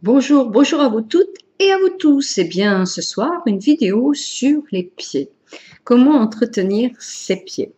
Bonjour, bonjour à vous toutes et à vous tous. Eh bien, ce soir, une vidéo sur les pieds. Comment entretenir ses pieds?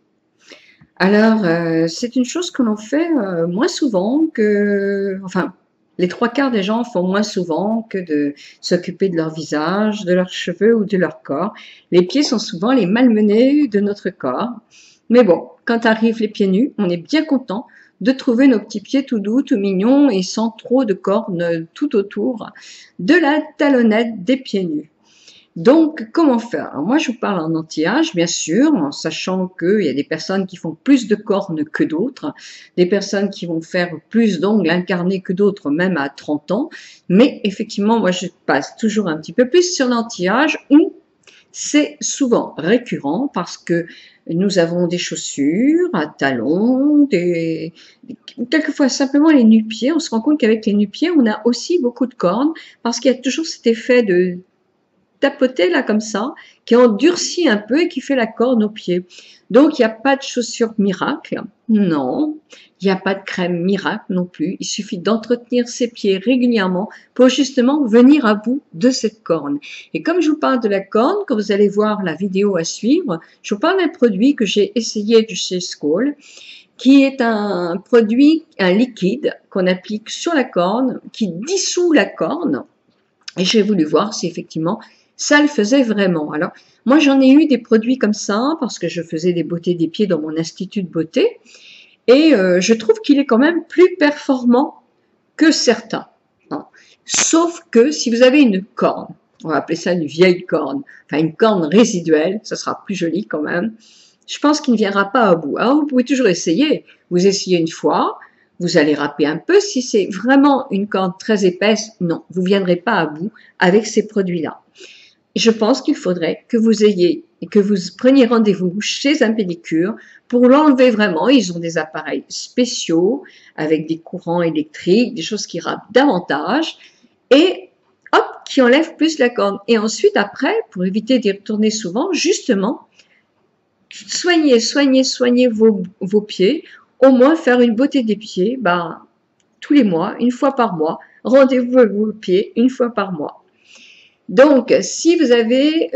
Alors, c'est une chose que l'on fait moins souvent que, enfin, les trois quarts des gens font moins souvent que de s'occuper de leur visage, de leurs cheveux ou de leur corps. Les pieds sont souvent les malmenés de notre corps. Mais bon, quand arrivent les pieds nus, on est bien content de trouver nos petits pieds tout doux, tout mignons et sans trop de cornes tout autour de la talonnette des pieds nus. Donc, comment faire? Alors, moi, je vous parle en anti-âge, bien sûr, en sachant qu'il y a des personnes qui font plus de cornes que d'autres, des personnes qui vont faire plus d'ongles incarnés que d'autres, même à 30 ans. Mais effectivement, moi, je passe toujours un petit peu plus sur l'anti-âge où c'est souvent récurrent parce que nous avons des chaussures à talons, quelquefois simplement les nu-pieds. On se rend compte qu'avec les nu-pieds, on a aussi beaucoup de cornes parce qu'il y a toujours cet effet de tapoter là comme ça, qui endurcit un peu et qui fait la corne aux pieds. Donc il n'y a pas de chaussures miracle, non. Il n'y a pas de crème miracle non plus. Il suffit d'entretenir ses pieds régulièrement pour justement venir à bout de cette corne. Et comme je vous parle de la corne, quand vous allez voir la vidéo à suivre, je vous parle d'un produit que j'ai essayé de chez Skoll, qui est un produit, un liquide qu'on applique sur la corne, qui dissout la corne. Et j'ai voulu voir si effectivement ça le faisait vraiment. Alors, moi, j'en ai eu des produits comme ça parce que je faisais des beautés des pieds dans mon institut de beauté et je trouve qu'il est quand même plus performant que certains. Hein. Sauf que si vous avez une corne, on va appeler ça une vieille corne, enfin une corne résiduelle, ça sera plus joli quand même, je pense qu'il ne viendra pas à bout. Alors, vous pouvez toujours essayer. Vous essayez une fois, vous allez râper un peu. Si c'est vraiment une corne très épaisse, non, vous ne viendrez pas à bout avec ces produits-là. Je pense qu'il faudrait que vous preniez rendez-vous chez un pédicure pour l'enlever vraiment. Ils ont des appareils spéciaux avec des courants électriques, des choses qui râpent davantage et hop, qui enlèvent plus la corne. Et ensuite, après, pour éviter d'y retourner souvent, justement, soignez vos pieds. Au moins, faire une beauté des pieds, tous les mois, une fois par mois. Rendez-vous avec vos pieds une fois par mois. Donc, si vous avez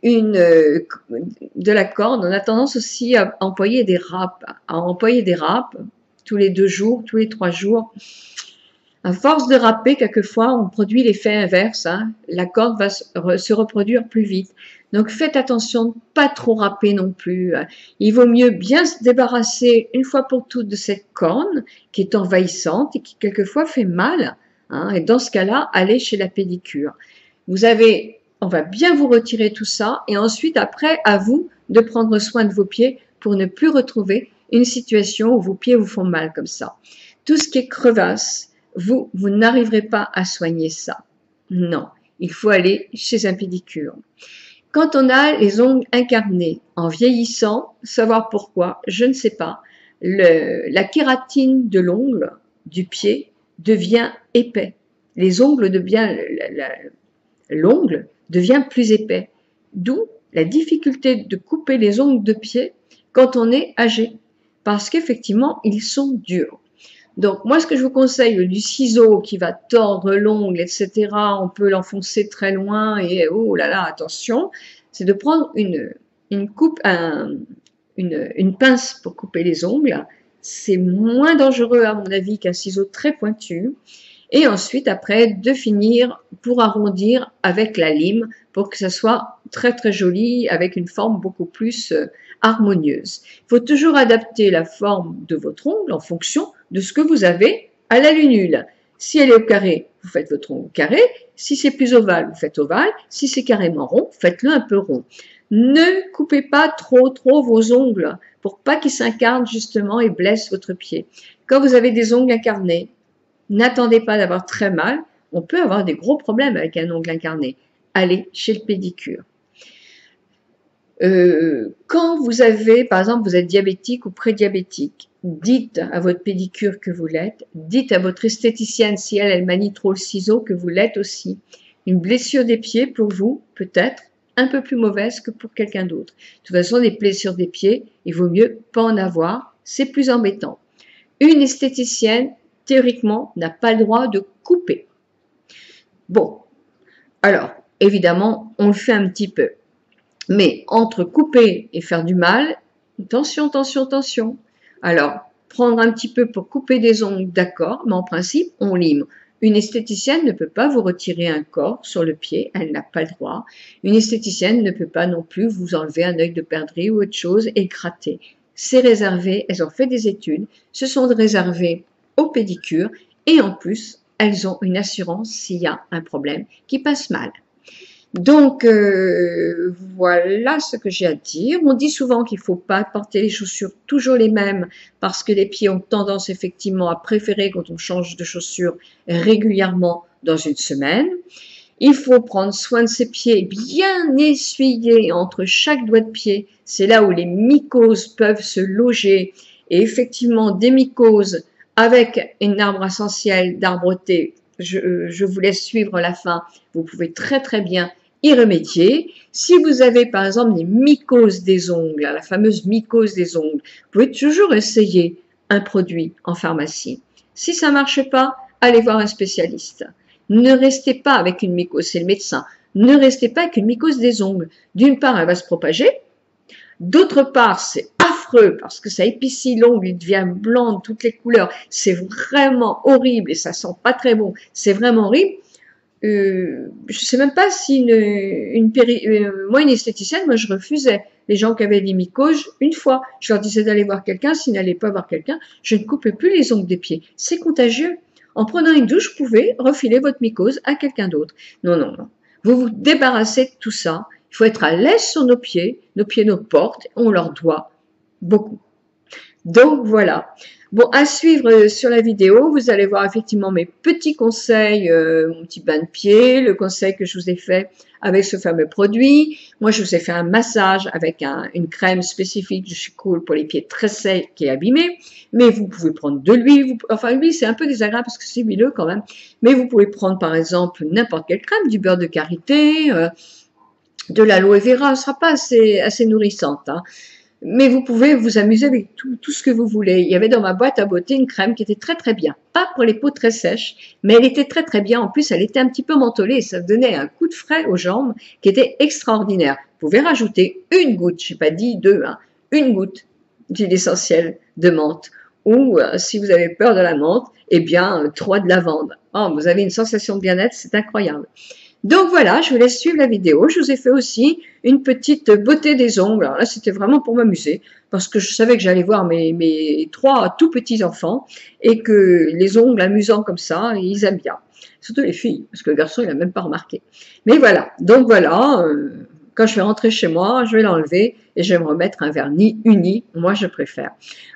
de la corde, on a tendance aussi à employer des râpes, tous les 2 jours, tous les 3 jours. À force de râper, quelquefois, on produit l'effet inverse. Hein. La corde va se reproduire plus vite. Donc, faites attention de ne pas trop râper non plus. Il vaut mieux bien se débarrasser une fois pour toutes de cette corne qui est envahissante et qui quelquefois fait mal. Hein. Et dans ce cas-là, allez chez la pédicure. On va bien vous retirer tout ça et ensuite, après, à vous de prendre soin de vos pieds pour ne plus retrouver une situation où vos pieds vous font mal comme ça. Tout ce qui est crevasse, vous n'arriverez pas à soigner ça. Non, il faut aller chez un pédicure. Quand on a les ongles incarnés, en vieillissant, savoir pourquoi, je ne sais pas, la kératine de l'ongle, du pied, devient épais. Les ongles deviennent, l'ongle devient plus épais. D'où la difficulté de couper les ongles de pied quand on est âgé. Parce qu'effectivement, ils sont durs. Donc, moi, ce que je vous conseille, du ciseau qui va tordre l'ongle, etc., on peut l'enfoncer très loin et oh là là, attention, c'est de prendre une pince pour couper les ongles. C'est moins dangereux, à mon avis, qu'un ciseau très pointu. Et ensuite, après, de finir pour arrondir avec la lime pour que ça soit très très joli avec une forme beaucoup plus harmonieuse. Il faut toujours adapter la forme de votre ongle en fonction de ce que vous avez à la lunule. Si elle est au carré, vous faites votre ongle carré. Si c'est plus ovale, vous faites ovale. Si c'est carrément rond, faites-le un peu rond. Ne coupez pas trop vos ongles pour pas qu'ils s'incarnent justement et blessent votre pied. Quand vous avez des ongles incarnés, n'attendez pas d'avoir très mal. On peut avoir des gros problèmes avec un ongle incarné. Allez chez le pédicure. Quand vous avez, par exemple, vous êtes diabétique ou prédiabétique, dites à votre pédicure que vous l'êtes, dites à votre esthéticienne si elle manie trop le ciseau que vous l'êtes aussi. Une blessure des pieds pour vous, peut-être, un peu plus mauvaise que pour quelqu'un d'autre. De toute façon, des blessures des pieds, il vaut mieux pas en avoir, c'est plus embêtant. Une esthéticienne, théoriquement, n'a pas le droit de couper. Bon, alors, évidemment, on le fait un petit peu. Mais entre couper et faire du mal, attention, attention, attention. Alors, prendre un petit peu pour couper des ongles, d'accord, mais en principe, on lime. Une esthéticienne ne peut pas vous retirer un corps sur le pied, elle n'a pas le droit. Une esthéticienne ne peut pas non plus vous enlever un œil de perdrix ou autre chose et gratter. C'est réservé, elles ont fait des études, ce sont réservées aux pédicures et en plus, elles ont une assurance s'il y a un problème qui passe mal. Donc, voilà ce que j'ai à dire. On dit souvent qu'il ne faut pas porter les chaussures toujours les mêmes parce que les pieds ont tendance effectivement à préférer quand on change de chaussures régulièrement dans une semaine. Il faut prendre soin de ses pieds, bien essuyer entre chaque doigt de pied. C'est là où les mycoses peuvent se loger. Et effectivement, des mycoses avec un arbre essentiel d'arbreté, je vous laisse suivre la fin. Vous pouvez très très bien y remédier. Si vous avez par exemple des mycoses des ongles, la fameuse mycose des ongles, vous pouvez toujours essayer un produit en pharmacie. Si ça ne marche pas, allez voir un spécialiste. Ne restez pas avec une mycose, c'est le médecin. Ne restez pas avec une mycose des ongles. D'une part, elle va se propager. D'autre part, c'est affreux parce que ça épaissit l'ongle, il devient blanc de toutes les couleurs. C'est vraiment horrible et ça sent pas très bon. C'est vraiment horrible. Je sais même pas si moi, une esthéticienne, moi, je refusais les gens qui avaient des mycoses une fois. Je leur disais d'aller voir quelqu'un. S'ils n'allaient pas voir quelqu'un, je ne coupais plus les ongles des pieds. C'est contagieux. En prenant une douche, vous pouvez refiler votre mycose à quelqu'un d'autre. Non, non, non. Vous vous débarrassez de tout ça. Il faut être à l'aise sur nos pieds. Nos pieds nous portent. On leur doit beaucoup. Donc voilà. Bon, à suivre sur la vidéo, vous allez voir effectivement mes petits conseils, mon petit bain de pied, le conseil que je vous ai fait avec ce fameux produit. Moi, je vous ai fait un massage avec une crème spécifique de chez Cool pour les pieds très secs et abîmés. Mais vous pouvez prendre de l'huile. Enfin, l'huile, c'est un peu désagréable parce que c'est huileux quand même. Mais vous pouvez prendre par exemple n'importe quelle crème, du beurre de karité, de l'aloe vera. Ce sera pas assez nourrissante, hein. Mais vous pouvez vous amuser avec tout ce que vous voulez. Il y avait dans ma boîte à beauté une crème qui était très très bien. Pas pour les peaux très sèches, mais elle était très très bien. En plus, elle était un petit peu mentholée et ça donnait un coup de frais aux jambes qui était extraordinaire. Vous pouvez rajouter une goutte, je n'ai pas dit deux, hein, une goutte d'huile essentielle de menthe. Ou si vous avez peur de la menthe, eh bien, trois de lavande. Oh, vous avez une sensation de bien-être, c'est incroyable. Donc voilà, je vous laisse suivre la vidéo. Je vous ai fait aussi une petite beauté des ongles. Alors là, c'était vraiment pour m'amuser parce que je savais que j'allais voir mes trois tout petits enfants et que les ongles amusants comme ça, ils aiment bien. Surtout les filles, parce que le garçon, il n'a même pas remarqué. Mais voilà, donc voilà, quand je vais rentrer chez moi, je vais l'enlever et je vais me remettre un vernis uni. Moi, je préfère.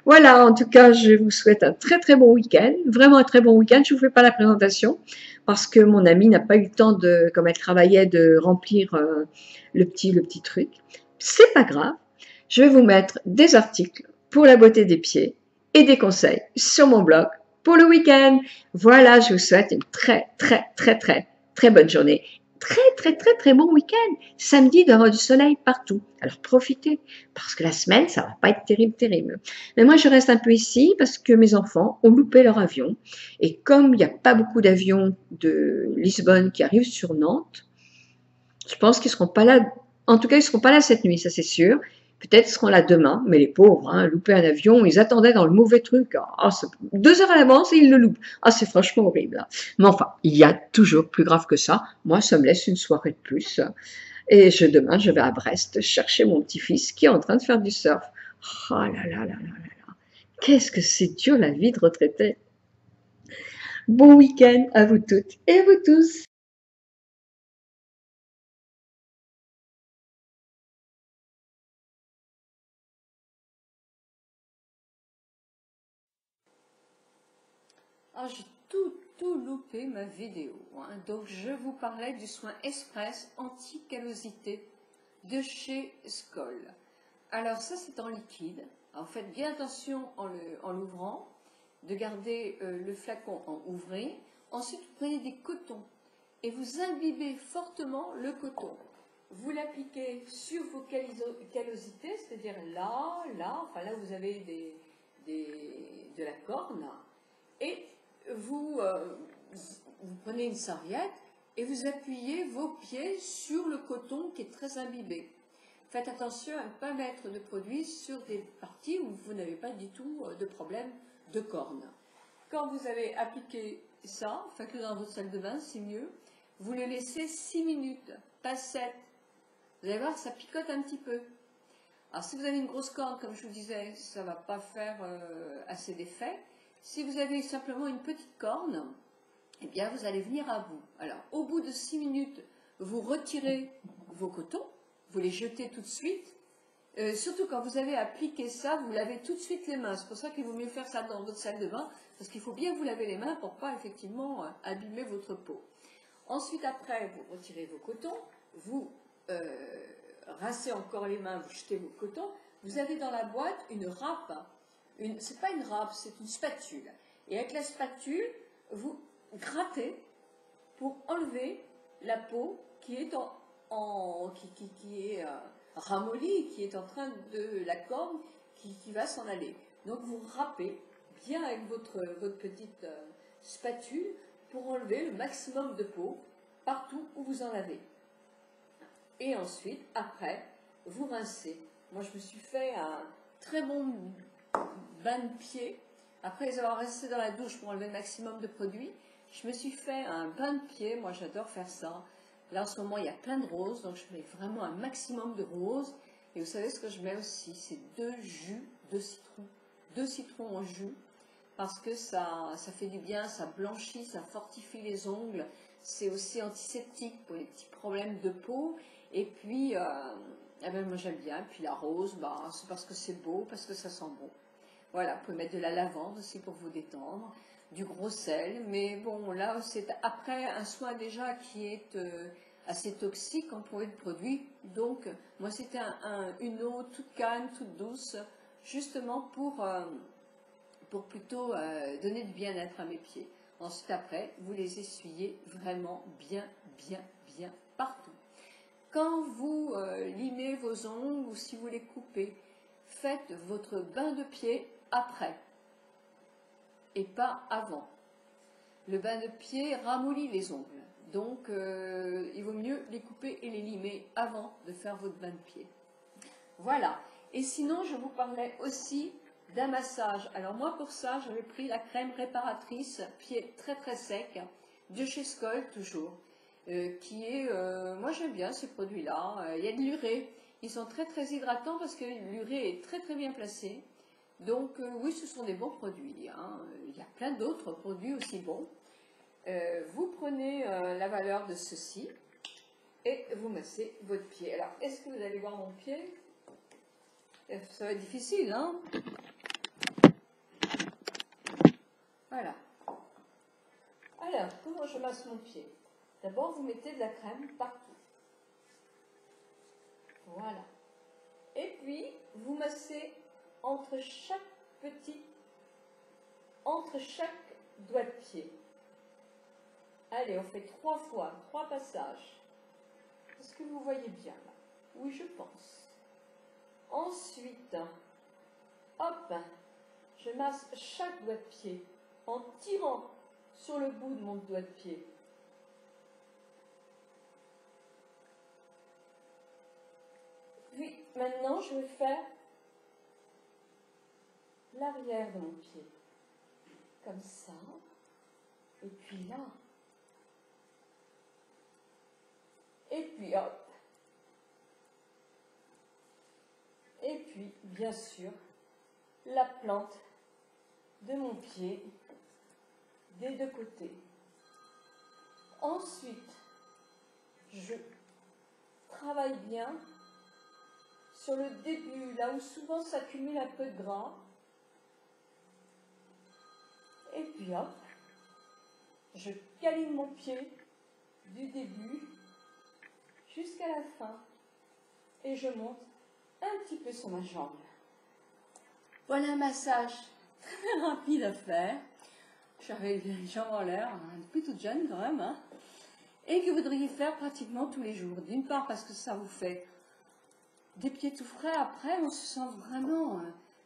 Voilà, en tout cas, je vous souhaite un très très bon week-end. Vraiment un très bon week-end. Je ne vous fais pas la présentation parce que mon amie n'a pas eu le temps de, comme elle travaillait, de remplir le petit truc. C'est pas grave. Je vais vous mettre des articles pour la beauté des pieds et des conseils sur mon blog pour le week-end. Voilà, je vous souhaite une très, très, très, très, très bonne journée. Très, très, très, très bon week-end. Samedi, il y aura du soleil partout. Alors profitez, parce que la semaine, ça va pas être terrible, terrible. Mais moi, je reste un peu ici parce que mes enfants ont loupé leur avion. Et comme il n'y a pas beaucoup d'avions de Lisbonne qui arrivent sur Nantes, je pense qu'ils ne seront pas là. En tout cas, ils ne seront pas là cette nuit, ça c'est sûr. Peut-être seront là demain, mais les pauvres, hein, louper un avion, ils attendaient dans le mauvais truc. Oh, 2 heures à l'avance et ils le loupent. Ah, c'est franchement horrible, hein. Mais enfin, il y a toujours plus grave que ça. Moi, ça me laisse une soirée de plus. Et demain, je vais à Brest chercher mon petit-fils qui est en train de faire du surf. Oh là là là là là là. Qu'est-ce que c'est dur la vie de retraité. Bon week-end à vous toutes et à vous tous. Ah, j'ai tout loupé ma vidéo, hein. Donc, je vous parlais du soin Express anti-callosité de chez Skoll. Alors, ça, c'est en liquide. Alors, faites bien attention en l'ouvrant, de garder le flacon en ouvré. Ensuite, vous prenez des cotons et vous imbibez fortement le coton. Vous l'appliquez sur vos callosités, c'est-à-dire là, là, enfin là, vous avez de la corne, et vous prenez une serviette et vous appuyez vos pieds sur le coton qui est très imbibé. Faites attention à ne pas mettre de produit sur des parties où vous n'avez pas du tout de problème de corne. Quand vous avez appliqué ça, faites-le dans votre salle de bain, c'est mieux. Vous le laissez 6 minutes, pas 7. Vous allez voir, ça picote un petit peu. Alors si vous avez une grosse corne, comme je vous disais, ça ne va pas faire assez d'effet. Si vous avez simplement une petite corne, eh bien vous allez venir à bout. Alors au bout de 6 minutes, vous retirez vos cotons, vous les jetez tout de suite. Surtout quand vous avez appliqué ça, vous lavez tout de suite les mains. C'est pour ça qu'il vaut mieux faire ça dans votre salle de bain, parce qu'il faut bien vous laver les mains pour pas effectivement abîmer votre peau. Ensuite, après, vous retirez vos cotons, vous rincez encore les mains, vous jetez vos cotons. Vous avez dans la boîte une râpe. C'est pas une râpe, c'est une spatule. Et avec la spatule, vous grattez pour enlever la peau qui est ramollie, qui est en train de la corne qui va s'en aller. Donc vous râpez bien avec votre petite spatule pour enlever le maximum de peau partout où vous en avez. Et ensuite, après, vous rincez. Moi, je me suis fait un très bon bain de pied. Après les avoir rincés dans la douche pour enlever le maximum de produits, je me suis fait un bain de pied. Moi, j'adore faire ça. Là, en ce moment, il y a plein de roses, donc je mets vraiment un maximum de roses. Et vous savez ce que je mets aussi? C'est 2 jus de citron. 2 citrons en jus, parce que ça fait du bien, ça blanchit, ça fortifie les ongles. C'est aussi antiseptique pour les petits problèmes de peau. Et puis, moi j'aime bien. Et puis la rose, c'est parce que c'est beau, parce que ça sent bon. Voilà, vous pouvez mettre de la lavande aussi pour vous détendre, du gros sel. Mais bon, là, c'est après un soin déjà qui est assez toxique en point de produit. Donc, moi, c'était une eau toute calme, toute douce, justement pour plutôt donner du bien-être à mes pieds. Ensuite, après, vous les essuyez vraiment bien partout. Quand vous limez vos ongles ou si vous les coupez, faites votre bain de pied après et pas avant. Le bain de pied ramollit les ongles, donc il vaut mieux les couper et les limer avant de faire votre bain de pied. Voilà. Et sinon, je vous parlais aussi d'un massage. Alors moi, pour ça, j'avais pris la crème réparatrice pied très sec de chez Skoll, toujours, qui est, moi j'aime bien ces produits-là. Il y a de l'urée. Ils sont très hydratants parce que l'urée est très bien placée. Donc oui, ce sont des bons produits, hein. Il y a plein d'autres produits aussi bons. Vous prenez la valeur de ceci et vous massez votre pied. Alors, est-ce que vous allez voir mon pied? Ça va être difficile, hein? Voilà. Alors, comment je masse mon pied? D'abord, vous mettez de la crème partout. Voilà. Et puis, vous massez entre chaque doigt de pied. Allez, on fait 3 fois, 3 passages. Est-ce que vous voyez bien là? Oui, je pense. Ensuite, hop, je masse chaque doigt de pied en tirant sur le bout de mon doigt de pied. Puis maintenant, je vais faire l'arrière de mon pied. Comme ça. Et puis là. Et puis hop. Et puis, bien sûr, la plante de mon pied des deux côtés. Ensuite, je travaille bien sur le début, là où souvent s'accumule un peu de gras. Et puis hop, je câline mon pied du début jusqu'à la fin et je monte un petit peu sur ma jambe. Voilà un massage très rapide à faire. J'avais les jambes en l'air, depuis toute jeune quand même, hein, et que vous devriez faire pratiquement tous les jours. D'une part parce que ça vous fait des pieds tout frais, après on se sent vraiment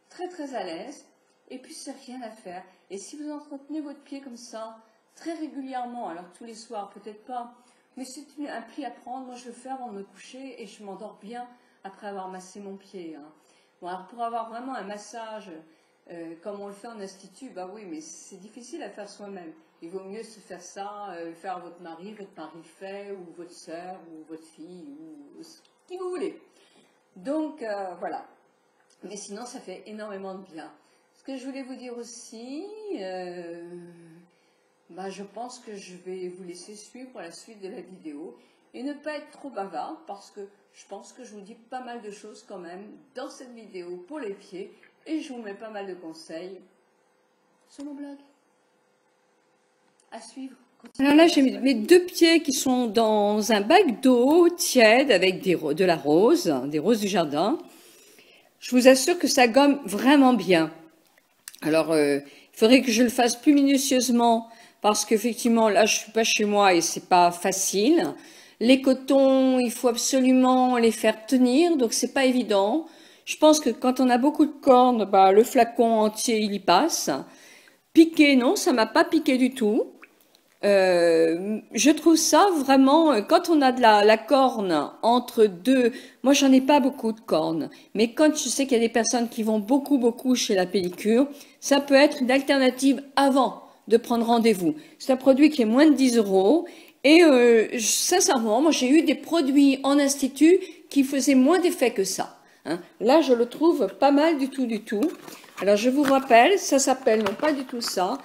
très à l'aise, et puis c'est rien à faire. Et si vous entretenez votre pied comme ça, très régulièrement, alors tous les soirs, peut-être pas mais c'est un pli à prendre. Moi, je le fais avant de me coucher et je m'endors bien après avoir massé mon pied. Hein. Bon, alors pour avoir vraiment un massage comme on le fait en institut, bah oui, mais c'est difficile à faire soi-même. Il vaut mieux se faire ça, faire à votre mari le fait, ou votre soeur, ou votre fille, ou ce qui vous voulez. Donc, voilà. Mais sinon, ça fait énormément de bien. Ce que je voulais vous dire aussi, bah, je pense que je vais vous laisser suivre la suite de la vidéo et ne pas être trop bavard parce que je pense que je vous dis pas mal de choses quand même dans cette vidéo pour les pieds et je vous mets pas mal de conseils sur mon blog. À suivre. Alors là, j'ai mes 2 pieds qui sont dans un bac d'eau tiède avec de la rose, des roses du jardin. Je vous assure que ça gomme vraiment bien. Alors, il faudrait que je le fasse plus minutieusement parce qu'effectivement, là, je suis pas chez moi et c'est pas facile. Les cotons, il faut absolument les faire tenir, donc c'est pas évident. Je pense que quand on a beaucoup de cornes, bah, le flacon entier, il y passe. Piqué, non, ça m'a pas piqué du tout. Je trouve ça vraiment, quand on a de la corne entre deux, moi j'en ai pas beaucoup de cornes, mais quand je sais qu'il y a des personnes qui vont beaucoup chez la pédicure, ça peut être une alternative avant de prendre rendez-vous. C'est un produit qui est moins de 10 € et sincèrement, moi j'ai eu des produits en institut qui faisaient moins d'effet que ça. Hein. Là je le trouve pas mal du tout. Alors je vous rappelle, ça s'appelle non pas du tout ça,